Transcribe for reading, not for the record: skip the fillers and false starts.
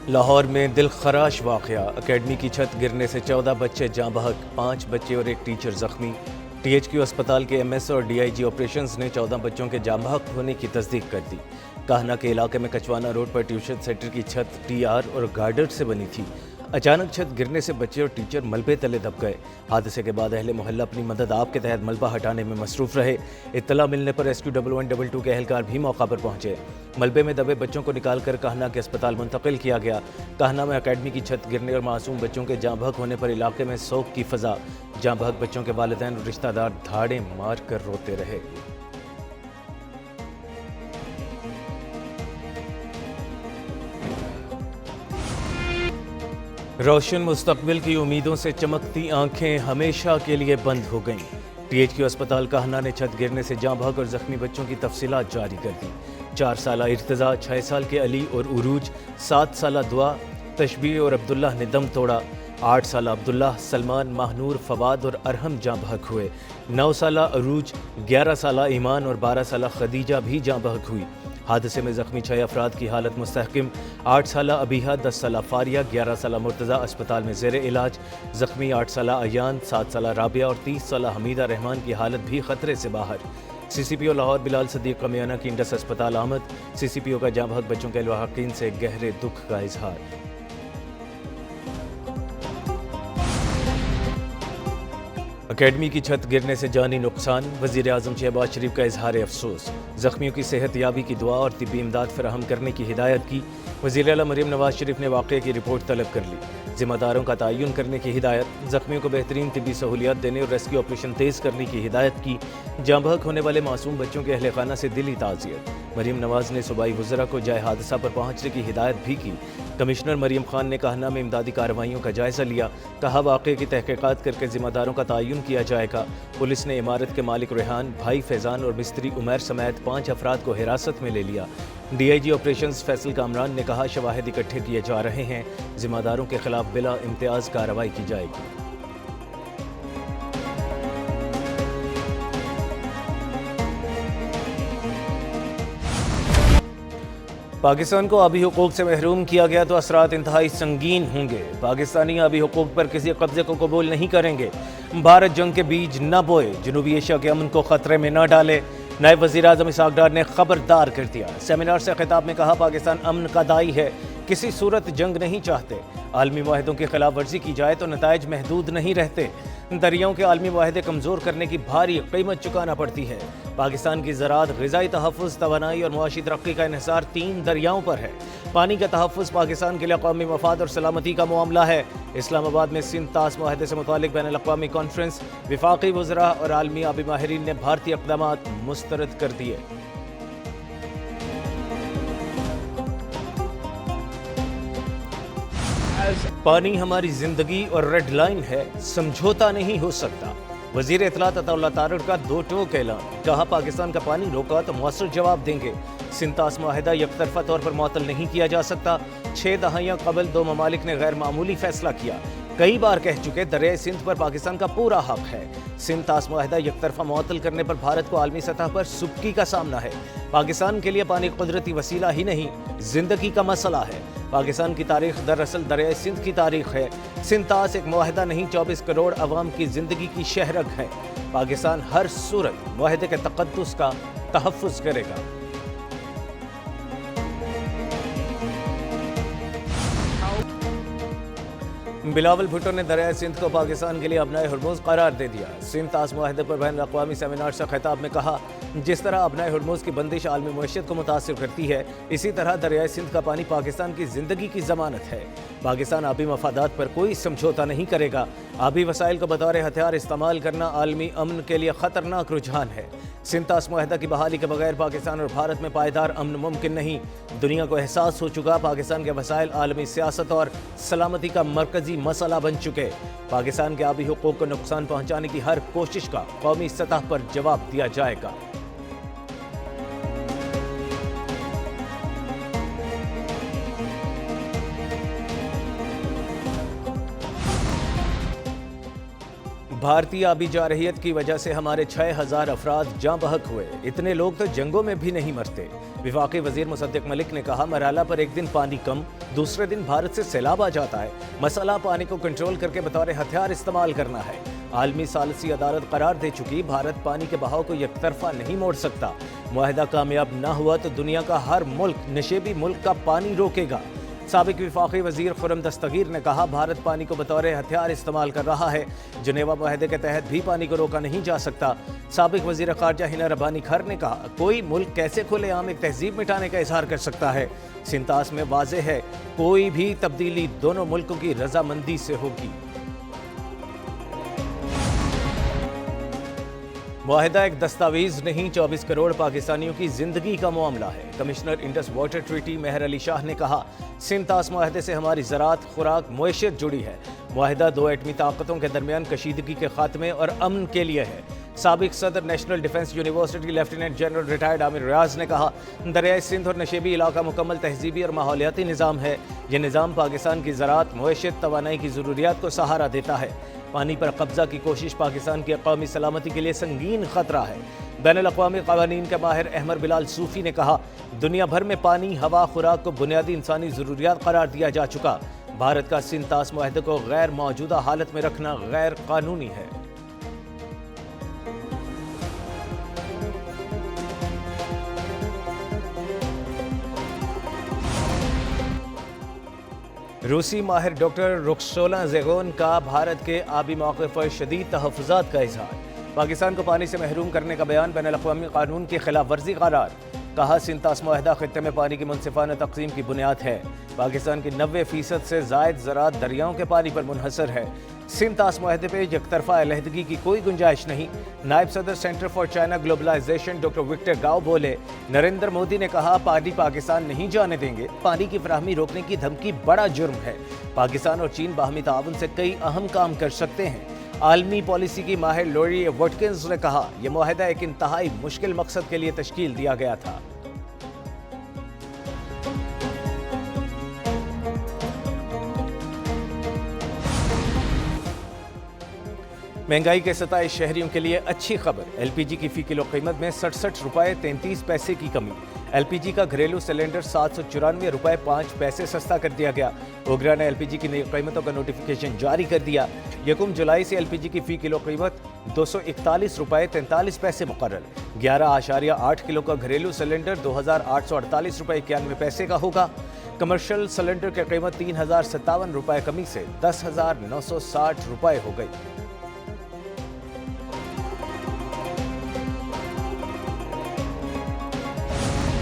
لاہور میں دلخراش واقعہ، اکیڈمی کی چھت گرنے سے 14 بچے جاں بحق، 5 بچے اور ایک ٹیچر زخمی۔ ٹی ایچ کیو اسپتال کے ایم ایس اور ڈی آئی جی آپریشنز نے 14 بچوں کے جاں بحق ہونے کی تصدیق کر دی۔ کاہنہ کے علاقے میں کچوانا روڈ پر ٹیوشن سینٹر کی چھت ٹی آر اور گارڈر سے بنی تھی۔ اچانک چھت گرنے سے بچے اور ٹیچر ملبے تلے دب گئے۔ حادثے کے بعد اہل محلہ اپنی مدد آپ کے تحت ملبہ ہٹانے میں مصروف رہے۔ اطلاع ملنے پر ریسکیو 1122 کے اہلکار بھی موقع پر پہنچے۔ ملبے میں دبے بچوں کو نکال کر کاہنہ کے اسپتال منتقل کیا گیا۔ کاہنہ میں اکیڈمی کی چھت گرنے اور معصوم بچوں کے جاں بحق ہونے پر علاقے میں سوگ کی فضا۔ جاں بحق بچوں کے والدین اور رشتہ دار دھاڑیں مار کر روتے رہے۔ روشن مستقبل کی امیدوں سے چمکتی آنکھیں ہمیشہ کے لیے بند ہو گئیں۔ ٹی ایچ کیو اسپتال کاہنہ نے چھت گرنے سے جاں بحق اور زخمی بچوں کی تفصیلات جاری کر دی۔ 4 سالہ ارتضیٰ، 6 سال کے علی اور عروج، 7 سالہ دعا، تشبیہ اور عبداللہ نے دم توڑا۔ 8 سالہ عبداللہ، سلمان، ماہنور، فواد اور ارحم جاں بحق ہوئے۔ 9 سالہ عروج، 11 سالہ ایمان اور 12 سالہ خدیجہ بھی جاں بحق ہوئی۔ حادثے میں زخمی 6 افراد کی حالت مستحکم۔ 8 سالہ ابیہا، 10 سالہ فاریہ، 11 سالہ مرتضیٰ اسپتال میں زیر علاج۔ زخمی 8 سالہ ایان، 7 سالہ رابعہ اور 30 سالہ حمیدہ رحمان کی حالت بھی خطرے سے باہر۔ سی سی پی او لاہور بلال صدیق قمیانہ کی انڈس اسپتال آمد۔ سی سی پی او کا جاں بحق بچوں کے لواحقین سے گہرے دکھ کا اظہار۔ اکیڈمی کی چھت گرنے سے جانی نقصان، وزیر اعظم شہباز شریف کا اظہار افسوس۔ زخمیوں کی صحت یابی کی دعا اور طبی امداد فراہم کرنے کی ہدایت کی۔ وزیر اعلیٰ مریم نواز شریف نے واقعے کی رپورٹ طلب کر لی۔ ذمہ داروں کا تعین کرنے کی ہدایت۔ زخمیوں کو بہترین طبی سہولیات دینے اور ریسکیو آپریشن تیز کرنے کی ہدایت کی۔ جاں بحق ہونے والے معصوم بچوں کے اہل خانہ سے دلی تعزیت۔ مریم نواز نے صوبائی وزراء کو جائے حادثہ پر پہنچنے کی ہدایت بھی کی۔ کمشنر مریم خان نے کاہنہ میں امدادی کارروائیوں کا جائزہ لیا۔ کہا واقعے کی تحقیقات کر کے ذمہ داروں کا تعین کیا جائے گا۔ پولیس نے عمارت کے مالک ریحان، بھائی فیضان اور مستری عمیر سمیت 5 افراد کو حراست میں لے لیا۔ D I G operations Faisal Kamran نے کہا شواہد اکٹھے کیے جا رہے ہیں، ذمہ داروں کے خلاف بلا امتیاز کارروائی کی جائے گی۔ پاکستان کو آبی حقوق سے محروم کیا گیا تو اثرات انتہائی سنگین ہوں گے۔ پاکستانی آبی حقوق پر کسی قبضے کو قبول نہیں کریں گے۔ بھارت جنگ کے بیج نہ بوئے، جنوبی ایشیا کے امن کو خطرے میں نہ ڈالے۔ نائب وزیر اعظم اسحاق ڈار نے خبردار کر دیا۔ سیمینار سے خطاب میں کہا پاکستان امن کا داعی ہے، کسی صورت جنگ نہیں چاہتے۔ عالمی معاہدوں کی خلاف ورزی کی جائے تو نتائج محدود نہیں رہتے۔ دریاؤں کے عالمی معاہدے کمزور کرنے کی بھاری قیمت چکانا پڑتی ہے۔ پاکستان کی زراعت، غذائی تحفظ، توانائی اور معاشی ترقی کا انحصار 3 دریاؤں پر ہے۔ پانی کا تحفظ پاکستان کے لیے قومی مفاد اور سلامتی کا معاملہ ہے۔ اسلام آباد میں سندھ طاس معاہدے سے متعلق بین الاقوامی کانفرنس، وفاقی وزراء اور عالمی آبی ماہرین نے بھارتی اقدامات مسترد کر دیے۔ پانی ہماری زندگی اور ریڈ لائن ہے، سمجھوتا نہیں ہو سکتا۔ وزیر اطلاعات عطا اللہ تارڑ کا 2 ٹوک اعلان۔ کہا پاکستان کا پانی روکا تو مؤثر جواب دیں گے۔ سندھ طاس معاہدہ یک طرفہ طور پر معطل نہیں کیا جا سکتا۔ 6 دہائیاں قبل 2 ممالک نے غیر معمولی فیصلہ کیا۔ کئی بار کہہ چکے دریائے سندھ پر پاکستان کا پورا حق ہے۔ سندھ طاس معاہدہ یک طرفہ معطل کرنے پر بھارت کو عالمی سطح پر سبکی کا سامنا ہے۔ پاکستان کے لیے پانی قدرتی وسیلہ ہی نہیں، زندگی کا مسئلہ ہے۔ پاکستان کی تاریخ دراصل دریائے سندھ کی تاریخ ہے۔ سندھ طاس ایک معاہدہ نہیں، 24 کروڑ عوام کی زندگی کی شہرگ ہے۔ پاکستان ہر صورت معاہدے کے تقدس کا تحفظ کرے گا۔ بلاول بھٹو نے دریائے سندھ کو پاکستان کے لیے ابنائے ہرمز قرار دے دیا۔ سندھ طاس معاہدے پر بین الاقوامی سیمینار سے خطاب میں کہا جس طرح ابنائے ہرمز کی بندش عالمی معیشت کو متاثر کرتی ہے، اسی طرح دریائے سندھ کا پانی پاکستان کی زندگی کی ضمانت ہے۔ پاکستان آبی مفادات پر کوئی سمجھوتا نہیں کرے گا۔ آبی وسائل کو بطور ہتھیار استعمال کرنا عالمی امن کے لیے خطرناک رجحان ہے۔ سندھ طاس معاہدہ کی بحالی کے بغیر پاکستان اور بھارت میں پائیدار امن ممکن نہیں۔ دنیا کو احساس ہو چکا پاکستان کے وسائل عالمی سیاست اور سلامتی کا مرکزی مسئلہ بن چکے۔ پاکستان کے آبی حقوق کو نقصان پہنچانے کی ہر کوشش کا قومی سطح پر جواب دیا جائے گا۔ بھارتی آبی جارحیت کی وجہ سے ہمارے 6,000 افراد جاں بحق ہوئے، اتنے لوگ تو جنگوں میں بھی نہیں مرتے۔ وفاقی وزیر مصدق ملک نے کہا مرحلہ پر ایک دن پانی کم، دوسرے دن بھارت سے سیلاب آ جاتا ہے، مسئلہ پانی کو کنٹرول کر کے بطور ہتھیار استعمال کرنا ہے۔ عالمی ثالثی عدالت قرار دے چکی، بھارت پانی کے بہاؤ کو یک طرفہ نہیں موڑ سکتا، معاہدہ کامیاب نہ ہوا تو دنیا کا ہر ملک نشیبی ملک کا پانی روکے گا۔ سابق وفاقی وزیر خرم دستگیر نے کہا بھارت پانی کو بطور ہتھیار استعمال کر رہا ہے، جنیوا معاہدے کے تحت بھی پانی کو روکا نہیں جا سکتا۔ سابق وزیر خارجہ ہنا ربانی کھر نے کہا کوئی ملک کیسے کھلے عام ایک تہذیب مٹانے کا اظہار کر سکتا ہے، سنتاس میں واضح ہے کوئی بھی تبدیلی دونوں ملکوں کی رضامندی سے ہوگی۔ معاہدہ ایک دستاویز نہیں، 24 کروڑ پاکستانیوں کی زندگی کا معاملہ ہے۔ Commissioner Indus water treaty Mehr Ali Shah نے کہا سنتاس معاہدے سے ہماری زراعت، خوراک، معیشت جڑی ہے۔ معاہدہ دو ایٹمی طاقتوں کے درمیان کشیدگی کے خاتمے اور امن کے لیے ہے۔ سابق صدر national defence university lieutenant general retired Aamir Riaz نے کہا دریائے سندھ اور نشیبی علاقہ مکمل تہذیبی اور ماحولیاتی نظام ہے، یہ نظام پاکستان کی زراعت، معیشت، توانائی کی ضروریات کو سہارا دیتا ہے۔ پانی پر قبضہ کی کوشش پاکستان کی قومی سلامتی کے لیے سنگین خطرہ ہے۔ بین الاقوامی قوانین کے ماہر احمد بلال صوفی نے کہا دنیا بھر میں پانی، ہوا، خوراک کو بنیادی انسانی ضروریات قرار دیا جا چکا، بھارت کا سنتاس معاہدے کو غیر موجودہ حالت میں رکھنا غیر قانونی ہے۔ روسی ماہر ڈاکٹر روکسولا زیگون کا بھارت کے آبی موقف پر شدید تحفظات کا اظہار، پاکستان کو پانی سے محروم کرنے کا بیان بین الاقوامی قانون کی خلاف ورزی قرار، کہا سنتاس معاہدہ خطے میں پانی کی منصفانہ تقسیم کی بنیاد ہے، پاکستان کی 90% سے زائد زراعت دریاؤں کے پانی پر منحصر ہے، سنتاس معاہدے پہ یک طرفہ علیحدگی کی کوئی گنجائش نہیں۔ نائب صدر centre for China globalisation doctor Victor Gao بولے نریندر مودی نے کہا پانی پاکستان نہیں جانے دیں گے، پانی کی فراہمی روکنے کی دھمکی بڑا جرم ہے، پاکستان اور چین باہمی تعاون سے کئی اہم کام کر سکتے ہیں۔ عالمی پالیسی کی ماہر لوری وٹکنز نے کہا یہ معاہدہ ایک انتہائی مشکل مقصد کے لیے تشکیل دیا گیا تھا۔ مہنگائی کے 27 شہریوں کے لیے اچھی خبر، ایل پی جی کی فی کلو قیمت میں 67 روپے 33 پیسے کی کمی، ایل پی جی کا گھریلو سلنڈر 794 روپے 5 پیسے سستا کر دیا گیا۔ اوگرا نے ایل پی جی کی نئی قیمتوں کا نوٹیفیکیشن جاری کر دیا، 1 جولائی سے ایل پی جی کی فی کلو قیمت 241 روپے 43 پیسے مقرر، 11.8 کلو کا گھریلو سلنڈر 2848 روپے 91 پیسے کا ہوگا۔ کمرشل سلنڈر کی قیمت 3057 روپے کمی سے 10,960 روپے ہو گئی۔